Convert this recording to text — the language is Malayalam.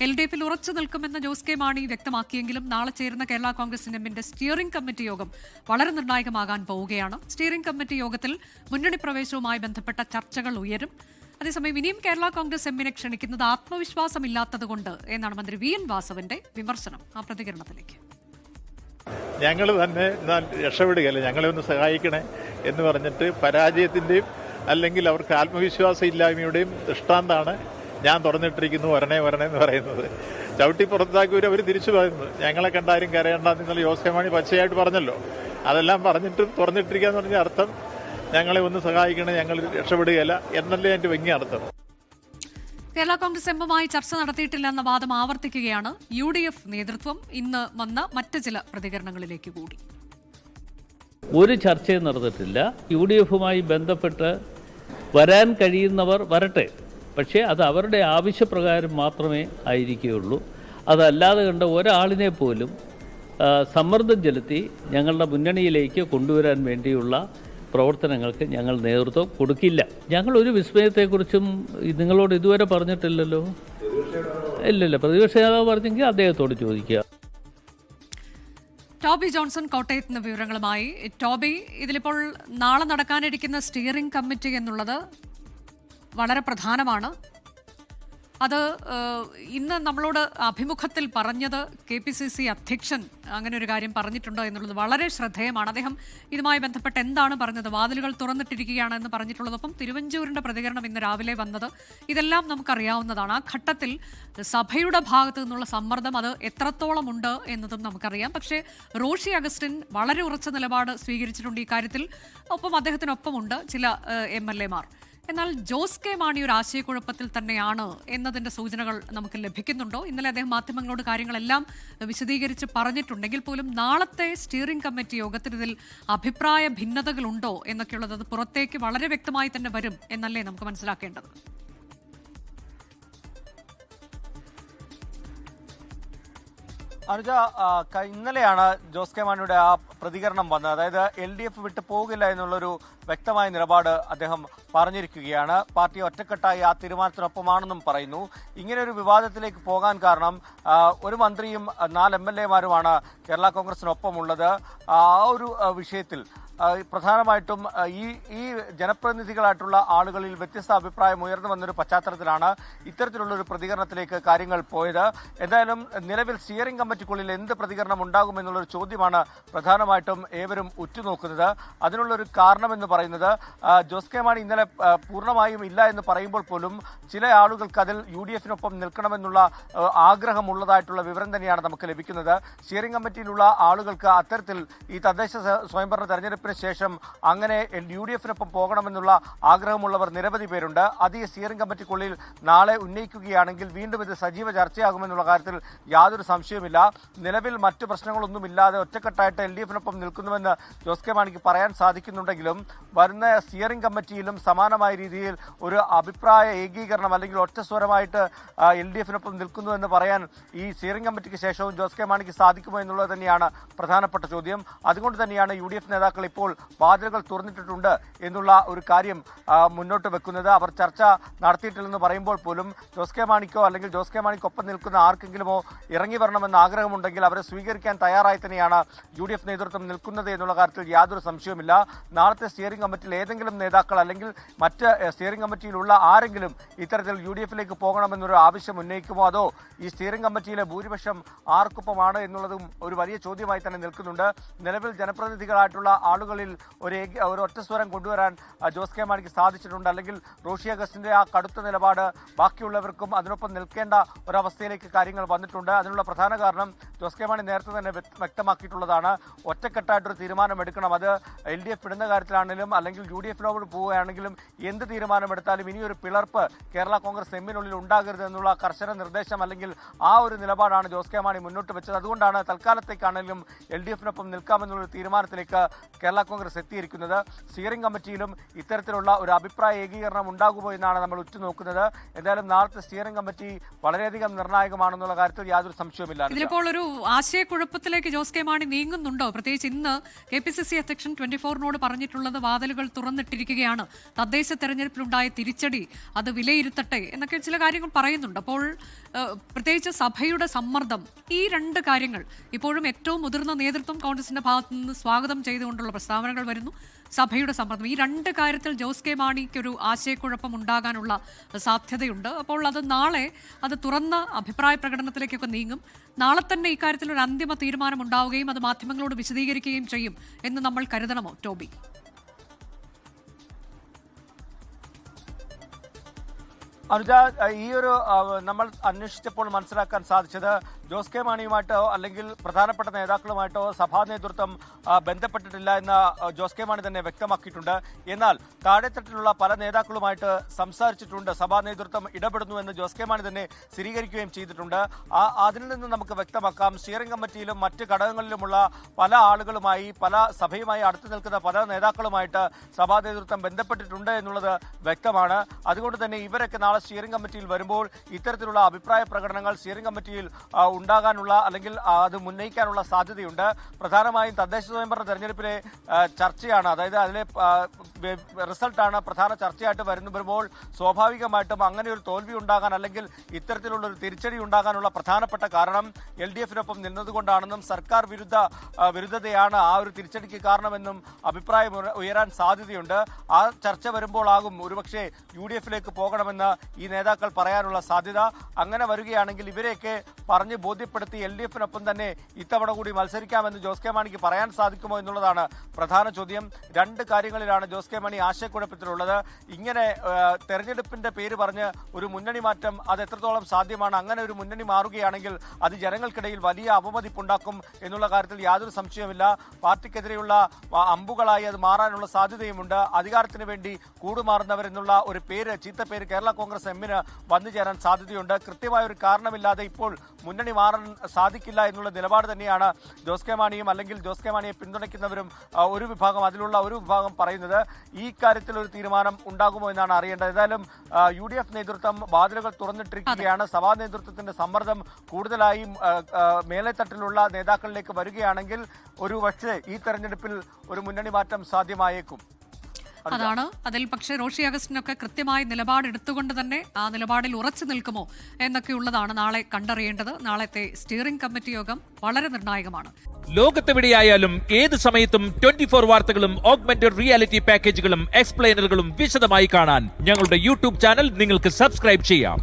LDFിൽ ഉറച്ചു നിൽക്കുമെന്ന് ജോസ് കെ മാണി വ്യക്തമാക്കിയെങ്കിലും നാളെ ചേരുന്ന കേരള കോൺഗ്രസ് എമ്മിന്റെ സ്റ്റിയറിംഗ് കമ്മിറ്റി യോഗം വളരെ നിർണായകമാകാൻ പോവുകയാണ്. സ്റ്റിയറിംഗ് കമ്മിറ്റി യോഗത്തിൽ മുന്നണി പ്രവേശവുമായി ബന്ധപ്പെട്ട ചർച്ചകൾ ഉയരും. അതേസമയം ഇനിയും കേരള കോൺഗ്രസ് എമ്മിനെ ക്ഷണിക്കുന്നത് ആത്മവിശ്വാസമില്ലാത്തതുകൊണ്ട് എന്നാണ് മന്ത്രി VN വാസവന്റെ വിമർശനം. ആ പ്രതികരണത്തിലേക്ക്. ഞങ്ങൾ തന്നെ രക്ഷപ്പെടുകയല്ല, ഞങ്ങളെ ഒന്ന് സഹായിക്കണേ എന്ന് പറഞ്ഞിട്ട് പരാജയത്തിന്റെയും അല്ലെങ്കിൽ അവർക്ക് ആത്മവിശ്വാസം ഇല്ലായ്മയുടെയും ദൃഷ്ടാന്താണ് ഞാൻ തുറന്നിട്ടിരിക്കുന്നു വരണേ എന്ന് പറയുന്നത്. ചവിട്ടി പുറത്താക്കി അവർ തിരിച്ചു പറയുന്നത് ഞങ്ങളെ കണ്ടാരും കരയണ്ടെന്ന് ഇന്നലെ ജോസ് കെ മാണി പച്ചയായിട്ട് പറഞ്ഞല്ലോ. അതെല്ലാം പറഞ്ഞിട്ടും തുറന്നിട്ടിരിക്കുക എന്ന് പറഞ്ഞ അർത്ഥം ഞങ്ങളെ ഒന്ന് സഹായിക്കണേ, ഞങ്ങൾ രക്ഷപ്പെടുകയല്ല എന്നല്ലേ എൻ്റെ ഭംഗി അർത്ഥം. കേരള കോൺഗ്രസ് എമ്മുമായി ചർച്ച നടത്തിയിട്ടില്ലെന്ന വാദം ആവർത്തിക്കുകയാണ് UDF നേതൃത്വം. ഇന്ന് വന്ന മറ്റ് ചില പ്രതികരണങ്ങളിലേക്ക് കൂടി. ഒരു ചർച്ചയും നടന്നിട്ടില്ല. UDFുമായി ബന്ധപ്പെട്ട് വരാൻ കഴിയുന്നവർ വരട്ടെ, പക്ഷേ അത് അവരുടെ ആവശ്യപ്രകാരം മാത്രമേ ആയിരിക്കുകയുള്ളൂ. അതല്ലാതെ കണ്ട ഒരാളിനെ പോലും സമ്മർദ്ദം ചെലുത്തി ഞങ്ങളുടെ മുന്നണിയിലേക്ക് കൊണ്ടുവരാൻ വേണ്ടിയുള്ള പ്രവർത്തനങ്ങൾക്ക് ഞങ്ങൾ നേതൃത്വം കൊടുക്കില്ല. ഞങ്ങൾ ഒരു വിസ്മയത്തെക്കുറിച്ചും നിങ്ങളോട് ഇതുവരെ പറഞ്ഞിട്ടില്ലല്ലോ. ഇല്ലല്ല, പ്രതിപക്ഷ നേതാവ് പറഞ്ഞെങ്കിൽ അദ്ദേഹത്തോട് ചോദിക്കുക. ടോബി ജോൺസൺ കോട്ടയത്ത് നിന്ന് വിവരങ്ങളുമായി. ടോബി, ഇതിലിപ്പോൾ നാളെ നടക്കാനിരിക്കുന്ന സ്റ്റിയറിംഗ് കമ്മിറ്റി എന്നുള്ളത് വളരെ പ്രധാനമാണ്. അത് ഇന്ന് നമ്മളോട് അഭിമുഖത്തിൽ പറഞ്ഞത് KPCC അധ്യക്ഷൻ അങ്ങനെ ഒരു കാര്യം പറഞ്ഞിട്ടുണ്ടോ എന്നുള്ളത് വളരെ ശ്രദ്ധേയമാണ്. അദ്ദേഹം ഇതുമായി ബന്ധപ്പെട്ട് എന്താണ് പറഞ്ഞത്? വാതിലുകൾ തുറന്നിട്ടിരിക്കുകയാണ് എന്ന് പറഞ്ഞിട്ടുള്ളതൊപ്പം തിരുവഞ്ചൂരിന്റെ പ്രതികരണം ഇന്ന് രാവിലെ വന്നത്, ഇതെല്ലാം നമുക്കറിയാവുന്നതാണ്. ആ ഘട്ടത്തിൽ സഭയുടെ ഭാഗത്തു നിന്നുള്ള സമ്മർദ്ദം അത് എത്രത്തോളം ഉണ്ട് എന്നതും നമുക്കറിയാം. പക്ഷേ റോഷി അഗസ്റ്റിൻ വളരെ ഉറച്ച നിലപാട് സ്വീകരിച്ചിട്ടുണ്ട് ഈ കാര്യത്തിൽ. ഒപ്പം അദ്ദേഹത്തിനൊപ്പമുണ്ട് ചില MLA മാർ. എന്നാൽ ജോസ് കെ മാണി ഒരു ആശയക്കുഴപ്പത്തിൽ തന്നെയാണ് എന്നതിന്റെ സൂചനകൾ നമുക്ക് ലഭിക്കുന്നുണ്ടോ? ഇന്നലെ അദ്ദേഹം മാധ്യമങ്ങളോട് കാര്യങ്ങളെല്ലാം വിശദീകരിച്ച് പറഞ്ഞിട്ടുണ്ടെങ്കിൽ പോലും നാളത്തെ സ്റ്റിയറിംഗ് കമ്മിറ്റി യോഗത്തിൽ ഇതിൽ അഭിപ്രായ ഭിന്നതകളുണ്ടോ എന്നൊക്കെയുള്ളത് അത് പുറത്തേക്ക് വളരെ വ്യക്തമായി തന്നെ വരും എന്നല്ലേ നമുക്ക് മനസ്സിലാക്കേണ്ടത്? അനുജ, ഇന്നലെയാണ് ജോസ് കെ മാണിയുടെ ആ പ്രതികരണം വന്നത്. അതായത് LDF വിട്ടു പോകില്ല എന്നുള്ളൊരു വ്യക്തമായ നിലപാട് അദ്ദേഹം പറഞ്ഞിരിക്കുകയാണ്. പാർട്ടി ഒറ്റക്കെട്ടായി ആ തീരുമാനത്തിനൊപ്പമാണെന്നും പറയുന്നു. ഇങ്ങനെ ഒരു വിവാദത്തിലേക്ക് പോകാൻ കാരണം ഒരു മന്ത്രിയും 4 MLA-മാരുമാണ് കേരള കോൺഗ്രസിനൊപ്പമുള്ളത്. ആ ഒരു വിഷയത്തിൽ പ്രധാനമായിട്ടും ഈ ജനപ്രതിനിധികളായിട്ടുള്ള ആളുകളിൽ വ്യത്യസ്ത അഭിപ്രായം ഉയർന്നു വന്നൊരു പശ്ചാത്തലത്തിലാണ് ഇത്തരത്തിലുള്ളൊരു പ്രതികരണത്തിലേക്ക് കാര്യങ്ങൾ പോയത്. എന്തായാലും നിലവിൽ സ്റ്റിയറിംഗ് കമ്മിറ്റിക്കുള്ളിൽ എന്ത് പ്രതികരണം ഉണ്ടാകുമെന്നുള്ളൊരു ചോദ്യമാണ് പ്രധാനമായിട്ടും ഏവരും ഉറ്റുനോക്കുന്നത്. അതിനുള്ളൊരു കാരണമെന്ന് പറയുന്നത് ജോസ് കെ മാണി ഇന്നലെ പൂർണ്ണമായും ഇല്ല എന്ന് പറയുമ്പോൾ പോലും ചില ആളുകൾക്ക് അതിൽ UDFിനൊപ്പം നിൽക്കണമെന്നുള്ള ആഗ്രഹമുള്ളതായിട്ടുള്ള വിവരം തന്നെയാണ് നമുക്ക് ലഭിക്കുന്നത്. സ്റ്റിയറിംഗ് കമ്മിറ്റിയിലുള്ള ആളുകൾക്ക് അത്തരത്തിൽ ഈ തദ്ദേശ സ്വയംഭരണ തെരഞ്ഞെടുപ്പ് ശേഷം അങ്ങനെ UDFിനൊപ്പം പോകണമെന്നുള്ള ആഗ്രഹമുള്ളവർ നിരവധി പേരുണ്ട്. അത് ഈ സ്റ്റിയറിംഗ് കമ്മിറ്റിക്കുള്ളിൽ നാളെ ഉന്നയിക്കുകയാണെങ്കിൽ വീണ്ടും ഇത് സജീവ ചർച്ചയാകുമെന്നുള്ള കാര്യത്തിൽ യാതൊരു സംശയവുമില്ല. നിലവിൽ മറ്റു പ്രശ്നങ്ങളൊന്നുമില്ലാതെ ഒറ്റക്കെട്ടായിട്ട് LDFിനൊപ്പം നിൽക്കുന്നുവെന്ന് ജോസ് കെ മാണിക്ക് പറയാൻ സാധിക്കുന്നുണ്ടെങ്കിലും വരുന്ന സ്റ്റിയറിംഗ് കമ്മിറ്റിയിലും സമാനമായ രീതിയിൽ ഒരു അഭിപ്രായ ഏകീകരണം അല്ലെങ്കിൽ ഒറ്റസ്വരമായിട്ട് LDFിനൊപ്പം നിൽക്കുന്നുവെന്ന് പറയാൻ ഈ സ്റ്റിയറിംഗ് കമ്മിറ്റിക്ക് ശേഷവും ജോസ് കെ മാണിക്ക് സാധിക്കുമോ എന്നുള്ളത് തന്നെയാണ് പ്രധാനപ്പെട്ട ചോദ്യം. അതുകൊണ്ട് തന്നെയാണ് UDF നേതാക്കൾ ഇപ്പോൾ വാതിലുകൾ തുറന്നിട്ടിട്ടുണ്ട് എന്നുള്ള ഒരു കാര്യം മുന്നോട്ട് വെക്കുന്നത്. അവർ ചർച്ച നടത്തിയിട്ടില്ലെന്ന് പറയുമ്പോൾ പോലും ജോസ് കെ മാണിക്കോ അല്ലെങ്കിൽ ജോസ് കെ മാണിക്കൊപ്പം നിൽക്കുന്ന ആർക്കെങ്കിലുമോ ഇറങ്ങി വരണമെന്ന ആഗ്രഹമുണ്ടെങ്കിൽ അവരെ സ്വീകരിക്കാൻ തയ്യാറായി തന്നെയാണ് UDF നേതൃത്വം നിൽക്കുന്നത് എന്നുള്ള കാര്യത്തിൽ യാതൊരു സംശയവുമില്ല. നാളത്തെ സ്റ്റിയറിംഗ് കമ്മിറ്റിയിൽ ഏതെങ്കിലും നേതാക്കൾ അല്ലെങ്കിൽ മറ്റ് സ്റ്റിയറിംഗ് കമ്മിറ്റിയിലുള്ള ആരെങ്കിലും ഇത്തരത്തിൽ UDFിലേക്ക് പോകണമെന്നൊരു ആവശ്യം ഉന്നയിക്കുമോ, അതോ ഈ സ്റ്റിയറിംഗ് കമ്മിറ്റിയിലെ ഭൂരിപക്ഷം ആർക്കൊപ്പമാണ് എന്നുള്ളതും ഒരു വലിയ ചോദ്യമായി തന്നെ നിൽക്കുന്നുണ്ട്. നിലവിൽ ജനപ്രതിനിധികളായിട്ടുള്ള ആളുകളിൽ ഒരു ഒറ്റസ്വരം കൊണ്ടുവരാൻ ജോസ് കെ മാണിക്ക് സാധിച്ചിട്ടുണ്ട്. അല്ലെങ്കിൽ റോഷി അഗസ്റ്റിന്റെ ആ കടുത്ത നിലപാട് ബാക്കിയുള്ളവർക്കും അതിനൊപ്പം നിൽക്കേണ്ട ഒരവസ്ഥയിലേക്ക് കാര്യങ്ങൾ വന്നിട്ടുണ്ട്. അതിനുള്ള പ്രധാന കാരണം ജോസ് കെ മാണി നേരത്തെ തന്നെ വ്യക്തമാക്കിയിട്ടുള്ളതാണ്. ഒറ്റക്കെട്ടായിട്ടൊരു തീരുമാനമെടുക്കണം. അത് LDF ഇടുന്ന കാര്യത്തിലാണെങ്കിലും അല്ലെങ്കിൽ UDFിനോട് പോവുകയാണെങ്കിലും എന്ത് തീരുമാനമെടുത്താലും ഇനിയൊരു പിളർപ്പ് കേരള കോൺഗ്രസ് എമ്മിനുള്ളിൽ ഉണ്ടാകരുത് എന്നുള്ള കർശന നിർദ്ദേശം അല്ലെങ്കിൽ ആ ഒരു നിലപാടാണ് ജോസ് കെ മാണി മുന്നോട്ട് വെച്ചത്. അതുകൊണ്ടാണ് തൽക്കാലത്തേക്കാണെങ്കിലും LDFിനൊപ്പം നിൽക്കാമെന്നുള്ളൊരു തീരുമാനത്തിലേക്ക് കേരള കോൺഗ്രസ് എത്തിയിരിക്കുന്നത്. സ്റ്റിയറിംഗ് കമ്മിറ്റിയിലും ഇത്തരത്തിലുള്ള ഒരു അഭിപ്രായ ഏകീകരണം ഉണ്ടാകുമോ എന്നാണ് നമ്മൾ ഉറ്റുനോക്കുന്നത്. എന്തായാലും നാളത്തെ സ്റ്റിയറിംഗ് കമ്മിറ്റി വളരെയധികം നിർണായകമാണെന്നുള്ള കാര്യത്തിൽ യാതൊരു സംശയവുമില്ല. ഇതിലിപ്പോൾ ഒരു ആശയക്കുഴപ്പത്തിലേക്ക് ജോസ് കെ മാണി നീങ്ങുന്നുണ്ടോ? പ്രത്യേകിച്ച് ഇന്ന് KPCC അധ്യക്ഷൻ 24-നോട് പറഞ്ഞിട്ടുള്ളത് വാതിലുകൾ തുറന്നിട്ടിരിക്കുകയാണ്, തദ്ദേശ തെരഞ്ഞെടുപ്പിലുണ്ടായ തിരിച്ചടി അത് വിലയിരുത്തട്ടെ എന്നൊക്കെ ചില കാര്യങ്ങൾ പറയുന്നുണ്ട്. അപ്പോൾ പ്രത്യേകിച്ച് സഭയുടെ സമ്മർദ്ദം, ഈ രണ്ട് കാര്യങ്ങൾ ഇപ്പോഴും ഏറ്റവും മുതിർന്ന നേതൃത്വം കോൺഗ്രസിന്റെ ഭാഗത്തു നിന്ന് സ്വാഗതം ചെയ്തുകൊണ്ടുള്ള പ്രസ്താവനകൾ വരുന്നു. സഭയുടെ സമ്മർദ്ദം, ഈ രണ്ട് കാര്യത്തിൽ ജോസ് കെ മാണിക്കൊരു ആശയക്കുഴപ്പം ഉണ്ടാകാനുള്ള സാധ്യതയുണ്ട്. അപ്പോൾ അത് നാളെ അത് തുറന്ന അഭിപ്രായ പ്രകടനത്തിലേക്കൊക്കെ നീങ്ങും. നാളെ തന്നെ ഇക്കാര്യത്തിൽ ഒരു അന്തിമ തീരുമാനം ഉണ്ടാവുകയും അത് മാധ്യമങ്ങളോട് വിശദീകരിക്കുകയും ചെയ്യും എന്ന് നമ്മൾ കരുതണമോ ടോബി? അനുജ, ഈ ഒരു നമ്മൾ അന്വേഷിച്ചപ്പോൾ മനസ്സിലാക്കാൻ സാധിച്ചത് ജോസ് കെ മാണിയുമായിട്ടോ അല്ലെങ്കിൽ പ്രധാനപ്പെട്ട നേതാക്കളുമായിട്ടോ സഭാ നേതൃത്വം ബന്ധപ്പെട്ടിട്ടില്ല എന്ന് ജോസ് കെ മാണി തന്നെ വ്യക്തമാക്കിയിട്ടുണ്ട്. എന്നാൽ താഴെത്തട്ടിലുള്ള പല നേതാക്കളുമായിട്ട് സംസാരിച്ചിട്ടുണ്ട്, സഭാ നേതൃത്വം ഇടപെടുന്നു എന്ന് ജോസ് കെ മാണി തന്നെ സ്ഥിരീകരിക്കുകയും ചെയ്തിട്ടുണ്ട്. അതിൽ നിന്ന് നമുക്ക് വ്യക്തമാക്കാം, സ്റ്റിയറിംഗ് കമ്മിറ്റിയിലും മറ്റ് ഘടകങ്ങളിലുമുള്ള പല ആളുകളുമായി, പല സഭയുമായി അടുത്തു നിൽക്കുന്ന പല നേതാക്കളുമായിട്ട് സഭാ നേതൃത്വം ബന്ധപ്പെട്ടിട്ടുണ്ട് എന്നുള്ളത് വ്യക്തമാണ്. അതുകൊണ്ട് തന്നെ ഇവരൊക്കെ നാളെ സ്റ്റിയറിംഗ് കമ്മിറ്റിയിൽ വരുമ്പോൾ ഇത്തരത്തിലുള്ള അഭിപ്രായ പ്രകടനങ്ങൾ സ്റ്റിയറിംഗ് കമ്മിറ്റിയിൽ ഉണ്ടാകാനുള്ള അല്ലെങ്കിൽ അത് ഉന്നയിക്കാനുള്ള സാധ്യതയുണ്ട്. പ്രധാനമായും തദ്ദേശ സ്വയംഭരണ തെരഞ്ഞെടുപ്പിലെ ചർച്ചയാണ്, അതായത് അതിലെ റിസൾട്ടാണ് പ്രധാന ചർച്ചയായിട്ട് വരുമ്പോൾ സ്വാഭാവികമായിട്ടും അങ്ങനെ ഒരു തോൽവി ഉണ്ടാകാൻ അല്ലെങ്കിൽ ഇത്തരത്തിലുള്ള ഒരു തിരിച്ചടി ഉണ്ടാകാനുള്ള പ്രധാനപ്പെട്ട കാരണം LDF-നൊപ്പം നിന്നതുകൊണ്ടാണെന്നും സർക്കാർ വിരുദ്ധതയാണ് ആ ഒരു തിരിച്ചടിക്ക് കാരണമെന്നും അഭിപ്രായം ഉയരാൻ സാധ്യതയുണ്ട്. ആ ചർച്ച വരുമ്പോഴാകും ഒരുപക്ഷെ UDF-ലേക്ക് പോകണമെന്ന് ഈ നേതാക്കൾ പറയാനുള്ള സാധ്യത. അങ്ങനെ വരികയാണെങ്കിൽ ഇവരെയൊക്കെ പറഞ്ഞ് ബോധ്യപ്പെടുത്തി LDF-നൊപ്പം തന്നെ ഇത്തവണ കൂടി മത്സരിക്കാമെന്ന് ജോസ് കെ മാണിക്ക് പറയാൻ സാധിക്കുമോ എന്നുള്ളതാണ് പ്രധാന ചോദ്യം. രണ്ട് കാര്യങ്ങളിലാണ് ജോസ് കെ മാണി ആശയക്കുഴപ്പത്തിലുള്ളത്. ഇങ്ങനെ തെരഞ്ഞെടുപ്പിന്റെ പേര് പറഞ്ഞ് ഒരു മുന്നണി മാറ്റം അത് എത്രത്തോളം സാധ്യമാണ്? അങ്ങനെ ഒരു മുന്നണി മാറുകയാണെങ്കിൽ അത് ജനങ്ങൾക്കിടയിൽ വലിയ അവമതിപ്പുണ്ടാക്കും എന്നുള്ള കാര്യത്തിൽ യാതൊരു സംശയവുമില്ല. പാർട്ടിക്കെതിരെയുള്ള അമ്പുകളായി അത് മാറാനുള്ള സാധ്യതയുമുണ്ട്. അധികാരത്തിന് വേണ്ടി കൂടുമാറുന്നവരെന്നുള്ള ഒരു പേര്, ചീത്തപ്പേര് കേരള കോൺഗ്രസ് എമ്മിന് വന്നു ചേരാൻ സാധ്യതയുണ്ട്. കൃത്യമായ ഒരു കാരണമില്ലാതെ ഇപ്പോൾ മുന്നണി മാറാൻ സാധിക്കില്ല എന്നുള്ള നിലപാട് തന്നെയാണ് ജോസ് കെ മാണിയും അല്ലെങ്കിൽ ജോസ് കെ മാണിയെ പിന്തുണയ്ക്കുന്നവരും ഒരു വിഭാഗം പറയുന്നത്. ഈ കാര്യത്തിൽ ഒരു തീരുമാനം ഉണ്ടാകുമോ എന്നാണ് അറിയേണ്ടത്. ഏതായാലും UDF നേതൃത്വം വാതിലുകൾ തുറന്നിട്ടിരിക്കുകയാണ്. സഭാ നേതൃത്വത്തിന്റെ സമ്മർദ്ദം കൂടുതലായും മേലെത്തട്ടിലുള്ള നേതാക്കളിലേക്ക് വരികയാണെങ്കിൽ ഒരു പക്ഷേ ഈ തെരഞ്ഞെടുപ്പിൽ ഒരു മുന്നണി മാറ്റം സാധ്യമായേക്കും. അതാണ് അതിൽ. പക്ഷേ റോഷി അഗസ്റ്റിനൊക്കെ കൃത്യമായ നിലപാടെടുത്തുകൊണ്ട് തന്നെ ആ നിലപാടിൽ ഉറച്ചു നിൽക്കുമോ എന്നൊക്കെയുള്ളതാണ് നാളെ കണ്ടറിയേണ്ടത്. നാളത്തെ സ്റ്റിയറിംഗ് കമ്മിറ്റി യോഗം വളരെ നിർണായകമാണ്. ലോകത്തെവിടെയായാലും ഏത് സമയത്തും 24 വാർത്തകളും ഓഗ്മെന്റഡ് റിയാലിറ്റി പാക്കേജുകളും എക്സ്പ്ലെയിനറുകളും വിശദമായി കാണാൻ ഞങ്ങളുടെ YouTube ചാനൽ നിങ്ങൾക്ക് സബ്സ്ക്രൈബ് ചെയ്യാം.